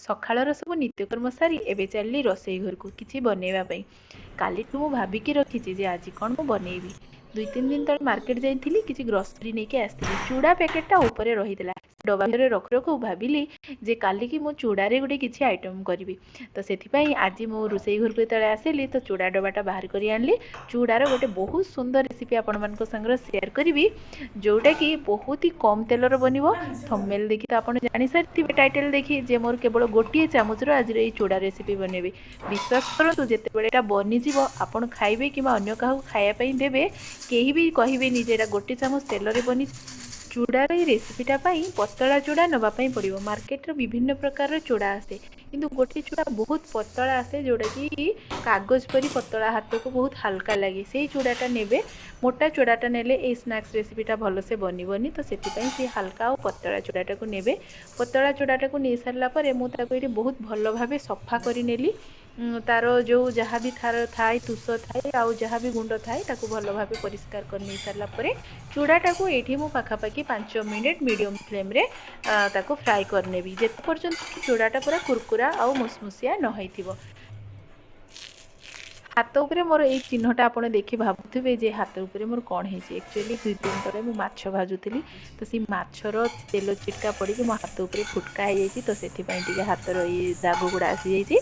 ସକାଳର ସବୁ ନିତ୍ୟକର୍ମ ସାରି ଏବେ ଚାଲିଲି ରୋଷେଇ ଘରକୁ କିଛି ବନେଇବା ପାଇଁ। କାଲିଠୁ ମୁଁ ଭାବିକି ରଖିଛି ଯେ ଆଜି କ'ଣ ମୁଁ ବନେଇବି। 2-3 ଦିନ ତଳେ ମାର୍କେଟ ଯାଇଥିଲି, କିଛି ଗ୍ରୋସରୀ ନେଇକି ଆସିଥିଲି। ଚୁଡ଼ା ପ୍ୟାକେଟଟା ଉପରେ ରହିଥିଲା। ଡବା ଭିତରେ ରଖୁ ରଖୁ ଭାବିଲି ଯେ କାଲିକି ମୁଁ ଚୁଡ଼ାରେ ଗୋଟେ କିଛି ଆଇଟମ୍ କରିବି। ତ ସେଥିପାଇଁ ଆଜି ମୁଁ ରୋଷେଇ ଘରକୁ ଯେତେବେଳେ ଆସିଲି ତ ଚୁଡ଼ା ଡବାଟା ବାହାର କରି ଆଣିଲି। ଚୁଡ଼ାର ଗୋଟେ ବହୁତ ସୁନ୍ଦର ରେସିପି ଆପଣମାନଙ୍କ ସାଙ୍ଗରେ ସେୟାର କରିବି, ଯେଉଁଟାକି ବହୁତ ହି କମ୍ ତେଲରେ ବନିବ। ଥମ୍ବନେଲ୍ ଦେଖି ତ ଆପଣ ଜାଣିସାରିଥିବେ, ଟାଇଟଲ୍ ଦେଖି, ଯେ ମୋର କେବଳ ଗୋଟିଏ ଚାମଚର ଆଜିର ଏଇ ଚୁଡ଼ା ରେସିପି ବନେଇବି। ବିଶ୍ୱାସ କରନ୍ତୁ, ଯେତେବେଳେ ଏଇଟା ବନିଯିବ ଆପଣ ଖାଇବେ କିମ୍ବା ଅନ୍ୟ କାହାକୁ ଖାଇବା ପାଇଁ ଦେବେ, କେହି ବି କହିବେନି ଯେ ଏଇଟା ଗୋଟେ ଚାମଚ ତେଲରେ ବନିଛି। ଚୁଡ଼ାର ଏଇ ରେସିପିଟା ପାଇଁ ପତଳା ଚୁଡ଼ା ନେବା ପାଇଁ ପଡ଼ିବ। ମାର୍କେଟରେ ବିଭିନ୍ନ ପ୍ରକାରର ଚୁଡ଼ା ଆସେ, କିନ୍ତୁ ଗୋଟେ ଚୁଡ଼ା ବହୁତ ପତଳା ଆସେ, ଯେଉଁଟାକି କାଗଜ ପରି ପତଳା, ହାତକୁ ବହୁତ ହାଲକା ଲାଗେ। ସେଇ ଚୁଡ଼ାଟା ନେବେ। ମୋଟା ଚୁଡ଼ାଟା ନେଲେ ଏଇ ସ୍ନାକ୍ସ ରେସିପିଟା ଭଲସେ ବନିବନି, ତ ସେଥିପାଇଁ ସେ ହାଲକା ଆଉ ପତଳା ଚୁଡ଼ାଟାକୁ ନେବେ। ପତଳା ଚୁଡ଼ାଟାକୁ ନେଇ ସାରିଲା ପରେ ମୁଁ ତାକୁ ଏଇଠି ବହୁତ ଭଲ ଭାବେ ସଫା କରିନେଲି। ତାର ଯେଉଁ ଯାହା ବି ଥାଏ, ତୁଷ ଥାଏ, ଆଉ ଯାହା ବି ଗୁଣ୍ଡ ଥାଏ, ତାକୁ ଭଲ ଭାବେ ପରିଷ୍କାର କରି ନେଇ ସାରିଲା ପରେ ଚୁଡ଼ାଟାକୁ ଏଇଠି ମୁଁ ପାଖାପାଖି 5 ମିନିଟ୍ ମିଡ଼ିୟମ୍ ଫ୍ଲେମ୍ରେ ତାକୁ ଫ୍ରାଏ କରିନେବି, ଯେତେ ପର୍ଯ୍ୟନ୍ତ ଚୁଡ଼ାଟା ପୁରା କୁରକୁରା ଆଉ ମୁସମୁସିଆ ନ ହେଇଥିବ। ହାତ ଉପରେ ମୋର ଏଇ ଚିହ୍ନଟା ଆପଣ ଦେଖି ଭାବୁଥିବେ ଯେ ହାତ ଉପରେ ମୋର କ'ଣ ହେଇଛି। ଆକ୍ଚୁଆଲି 2 ଦିନ ତଳେ ମୁଁ ମାଛ ଭାଜୁଥିଲି, ତ ସେଇ ମାଛର ତେଲ ଚିଟକା ପଡ଼ିକି ମୋ ହାତ ଉପରେ ଫୁଟକା ହେଇଯାଇଛି। ତ ସେଥିପାଇଁ ଟିକେ ହାତର ଏଇ ଦାଗ ଗୁଡ଼ା ଆସିଯାଇଛି।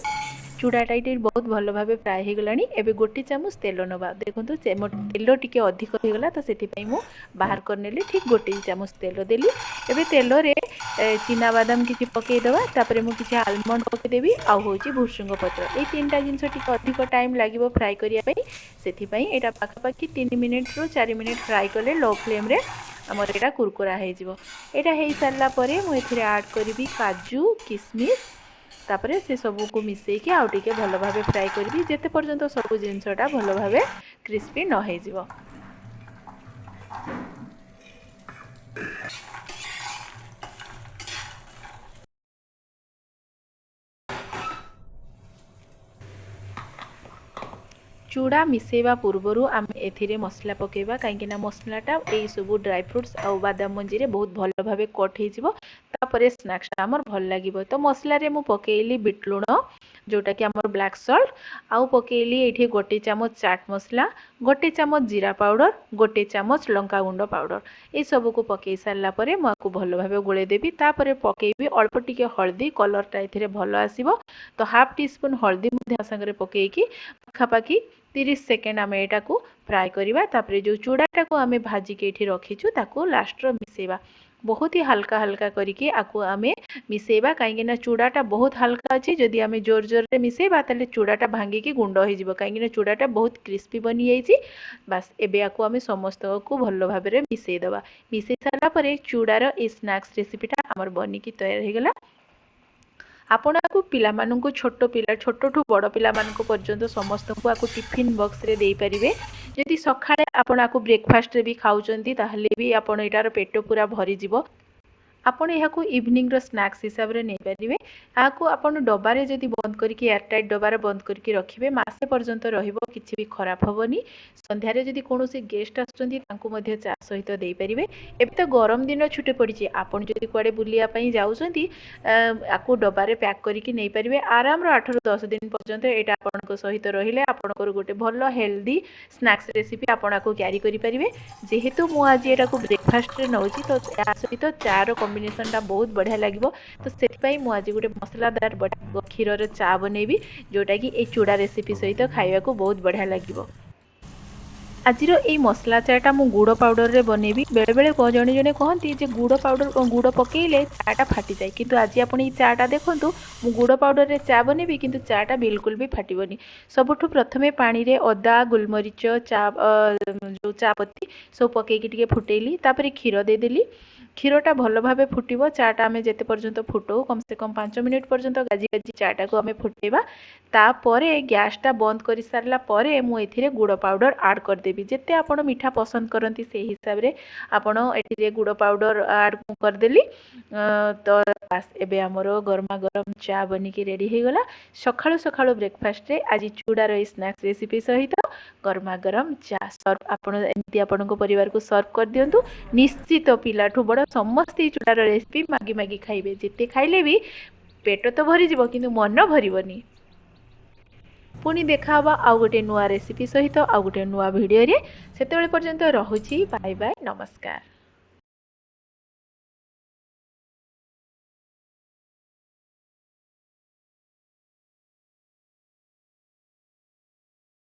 ଚୁଡ଼ାଟା ଏଇଠି ବହୁତ ଭଲ ଭାବେ ଫ୍ରାଏ ହେଇଗଲାଣି। ଏବେ 1 ଚାମଚ ତେଲ ନେବା। ଦେଖନ୍ତୁ ତେଲ ଟିକେ ଅଧିକ ହେଇଗଲା, ତ ସେଥିପାଇଁ ମୁଁ ବାହାର କରିନେଲି। ଠିକ୍ 1 ଚାମଚ ତେଲ ଦେଲି। ଏବେ ତେଲରେ ଚିନାବାଦାମ କିଛି ପକାଇଦେବା। ତାପରେ ମୁଁ କିଛି ଆଲମଣ୍ଡ ପକାଇଦେବି, ଆଉ ହେଉଛି ଭୃଷଙ୍ଗ ପତ୍ର। ଏଇ 3ଟା ଜିନିଷ ଟିକେ ଅଧିକ ଟାଇମ୍ ଲାଗିବ ଫ୍ରାଏ କରିବା ପାଇଁ। ସେଥିପାଇଁ ଏଇଟା ପାଖାପାଖି 3 ମିନିଟ୍ରୁ 4 ମିନିଟ୍ ଫ୍ରାଏ କଲେ ଲୋ ଫ୍ଲେମ୍ରେ ଆମର ଏଇଟା କୁରକୁରା ହେଇଯିବ। ଏଇଟା ହେଇସାରିଲା ପରେ ମୁଁ ଏଥିରେ ଆଡ଼୍ କରିବି କାଜୁ, କିସମିସ୍। ତାପରେ ସେ ସବୁକୁ ମିଶାଇକି ଆଉ ଟିକେ ଭଲ ଭାବେ ଫ୍ରାଏ କରିବି, ଯେତେ ପର୍ଯ୍ୟନ୍ତ ସବୁ ଜିନିଷଟା ଭଲ ଭାବେ କ୍ରିସ୍ପି ନ ହେଇଯିବ। ଚୁଡ଼ା ମିଶାଇବା ପୂର୍ବରୁ ଆମେ ଏଥିରେ ମସଲା ପକାଇବା, କାହିଁକିନା ମସଲାଟା ଏଇସବୁ ଡ୍ରାଏ ଫ୍ରୁଟ୍ସ ଆଉ ବାଦାମ ମଞ୍ଜିରେ ବହୁତ ଭଲ ଭାବେ କଟ୍ ହେଇଯିବ। ତାପରେ ସ୍ନାକ୍ସଟା ଆମର ଭଲ ଲାଗିବ। ତ ମସଲାରେ ମୁଁ ପକାଇଲି ବିଟ୍ ଲୁଣ, ଯେଉଁଟାକି ଆମର ବ୍ଲାକ୍ ସଲ୍ଟ, ଆଉ ପକାଇଲି ଏଇଠି 1 ଚାମଚ ଚାଟ୍ ମସଲା, 1 ଚାମଚ ଜିରା ପାଉଡ଼ର, 1 ଚାମଚ ଲଙ୍କାଗୁଣ୍ଡ ପାଉଡ଼ର। ଏସବୁକୁ ପକାଇ ସାରିଲା ପରେ ମୁଁ ଆକୁ ଭଲ ଭାବେ ଗୋଳେଇ ଦେବି। ତାପରେ ପକାଇବି ଅଳ୍ପ ଟିକେ ହଳଦୀ, କଲର୍ଟା ଏଥିରେ ଭଲ ଆସିବ। ତ ହାଫ୍ ଟିସ୍ପୁନ୍ ହଳଦୀ ମଧ୍ୟ ସାଙ୍ଗରେ ପକାଇକି ପାଖାପାଖି 30 ସେକେଣ୍ଡ ଆମେ ଏଟାକୁ ଫ୍ରାଏ କରିବା। ତାପରେ ଯେଉଁ ଚୁଡ଼ାଟାକୁ ଆମେ ଭାଜିକି ଏଠି ରଖିଛୁ ତାକୁ ଲାଷ୍ଟରେ ମିଶାଇବା। ବହୁତ ହି ହାଲକା ହାଲକା କରିକି ଆକୁ ଆମେ ମିଶାଇବା, କାହିଁକିନା ଚୁଡ଼ାଟା ବହୁତ ହାଲକା ଅଛି। ଯଦି ଆମେ ଜୋର ଜୋରରେ ମିଶାଇବା ତାହେଲେ ଚୁଡ଼ାଟା ଭାଙ୍ଗିକି ଗୁଣ୍ଡ ହେଇଯିବ, କାହିଁକିନା ଚୁଡ଼ାଟା ବହୁତ କ୍ରିସ୍ପି ବନିଯାଇଛି। ବାସ୍, ଏବେ ଆକୁ ଆମେ ସମସ୍ତଙ୍କୁ ଭଲ ଭାବରେ ମିଶାଇ ଦେବା। ମିଶାଇ ସାରିଲା ପରେ ଚୁଡ଼ାର এই ସ୍ନାକ୍ସ ରେସିପିଟା ଆମର ବନିକି ତୈୟାର ହେଇଗଲା। ଆପଣ ଆକୁ ପିଲାମାନଙ୍କୁ, ଛୋଟଠୁ ବଡ଼ ପିଲାମାନଙ୍କ ପର୍ଯ୍ୟନ୍ତ ସମସ୍ତଙ୍କୁ ଆକୁ ଟିଫିନ୍ ବକ୍ସରେ ଦେଇପାରିବେ। ଯଦି ସକାଳେ ଆପଣ ଆକୁ ବ୍ରେକଫାଷ୍ଟରେ ବି ଖାଉଛନ୍ତି, ତାହେଲେ ବି ଆପଣ ଏଇଟାର ପେଟ ପୁରା ଭରିଯିବ। ଆପଣ ଏହାକୁ ଇଭିନିଂର ସ୍ନାକ୍ସ ହିସାବରେ ନେଇପାରିବେ। ଏହାକୁ ଆପଣ ଡବାରେ ଯଦି ବନ୍ଦ କରିକି, ଏୟାରଟାଇଟ୍ ଡବାରେ ବନ୍ଦ କରିକି ରଖିବେ, ମାସେ ପର୍ଯ୍ୟନ୍ତ ରହିବ, କିଛି ବି ଖରାପ ହେବନି। ସନ୍ଧ୍ୟାରେ ଯଦି କୌଣସି ଗେଷ୍ଟ ଆସୁଛନ୍ତି ତାଙ୍କୁ ମଧ୍ୟ ଚା ସହିତ ଦେଇପାରିବେ। ଏବେ ତ ଗରମ ଦିନ ଛୁଟି ପଡ଼ିଛି, ଆପଣ ଯଦି କୁଆଡ଼େ ବୁଲିବା ପାଇଁ ଯାଉଛନ୍ତି, ଆକୁ ଡବାରେ ପ୍ୟାକ୍ କରିକି ନେଇପାରିବେ। ଆରାମର 8ରୁ 10 ଦିନ ପର୍ଯ୍ୟନ୍ତ ଏଇଟା ଆପଣଙ୍କ ସହିତ ରହିଲେ ଆପଣଙ୍କର ଗୋଟେ ଭଲ ହେଲ୍ଦି ସ୍ନାକ୍ସ ରେସିପି ଆପଣ ଆକୁ କ୍ୟାରି କରିପାରିବେ। ଯେହେତୁ ମୁଁ ଆଜି ଏଟାକୁ ବ୍ରେକଫାଷ୍ଟରେ ନେଉଛି, ତ ୟା ସହିତ ଚାର କମ୍ବିନେସନଟା ବହୁତ ବଢ଼ିଆ ଲାଗିବ। ତ ସେଥିପାଇଁ ମୁଁ ଆଜି ଗୋଟେ ମସଲାଦାର କ୍ଷୀରର ଚା ବନେଇବି, ଯେଉଁଟାକି ଏଇ ଚୁଡ଼ା ରେସିପି ସହିତ ଖାଇବାକୁ ବହୁତ ବଢ଼ିଆ ଲାଗିବ। ଆଜିର ଏଇ ମସଲା ଚାଟା ମୁଁ ଗୁଡ଼ ପାଉଡ଼ରରେ ବନେଇବି। ବେଳେବେଳେ ଜଣେ ଜଣେ କହନ୍ତି ଯେ ଗୁଡ଼ ପକେଇଲେ ଚାଟା ଫାଟିଯାଏ, କିନ୍ତୁ ଆଜି ଆପଣ ଏଇ ଚାଟା ଦେଖନ୍ତୁ, ମୁଁ ଗୁଡ଼ ପାଉଡ଼ରରେ ଚା ବନେଇବି, କିନ୍ତୁ ଚାଟା ବିଲକୁଲ ବି ଫାଟିବନି। ସବୁଠୁ ପ୍ରଥମେ ପାଣିରେ ଅଦା, ଗୋଲମରିଚ, ଯେଉଁ ଚା ପତି ସବୁ ପକେଇକି ଟିକେ ଫୁଟେଇଲି। ତାପରେ କ୍ଷୀର ଦେଇଦେଲି। କ୍ଷୀରଟା ଭଲ ଭାବେ ଫୁଟିବ। ଚାଟା ଆମେ ଯେତେ ପର୍ଯ୍ୟନ୍ତ ଫୁଟଉ, କମ୍ ସେ କମ୍ 5 ମିନିଟ୍ ପର୍ଯ୍ୟନ୍ତ ଗାଜି ଚାଟାକୁ ଆମେ ଫୁଟେଇବା। ତାପରେ ଗ୍ୟାସଟା ବନ୍ଦ କରିସାରିଲା ପରେ ମୁଁ ଏଥିରେ ଗୁଡ଼ ପାଉଡ଼ର ଆଡ଼୍ କରିଦେବି। ଯେତେ ଆପଣ ମିଠା ପସନ୍ଦ କରନ୍ତି ସେଇ ହିସାବରେ ଆପଣ ଏଥିରେ ଗୁଡ଼ ପାଉଡ଼ର ଆଡ଼୍ କରିଦେଲି। ତ ବାସ୍, ଏବେ ଆମର ଗରମା ଗରମ ଚା ବନିକି ରେଡ଼ି ହେଇଗଲା। ସକାଳୁ ସକାଳୁ ବ୍ରେକଫାଷ୍ଟରେ ଆଜି ଚୁଡ଼ାର ଏଇ ସ୍ନାକ୍ସ ରେସିପି ସହିତ ଗରମା ଗରମ ଚା ସର୍ଭ, ଆପଣ ଏମିତି ଆପଣଙ୍କ ପରିବାରକୁ ସର୍ଭ କରିଦିଅନ୍ତୁ। ନିଶ୍ଚିତ ପିଲାଠୁ ବଡ଼ ସମସ୍ତେ ଏଇ ଚୁଡ଼ାର ରେସିପି ମାଗି ମାଗି ଖାଇବେ। ଯେତେ ଖାଇଲେ ବି पेट तो भरीजिव किंतु मन भरबनी। पुणी देखा आउ गोटे नुआ रेसिपी सहित आउ गोटे नुआ भिडियो रे। सेतेबेले पर्यंत रहुछि बाय बाय नमस्कार।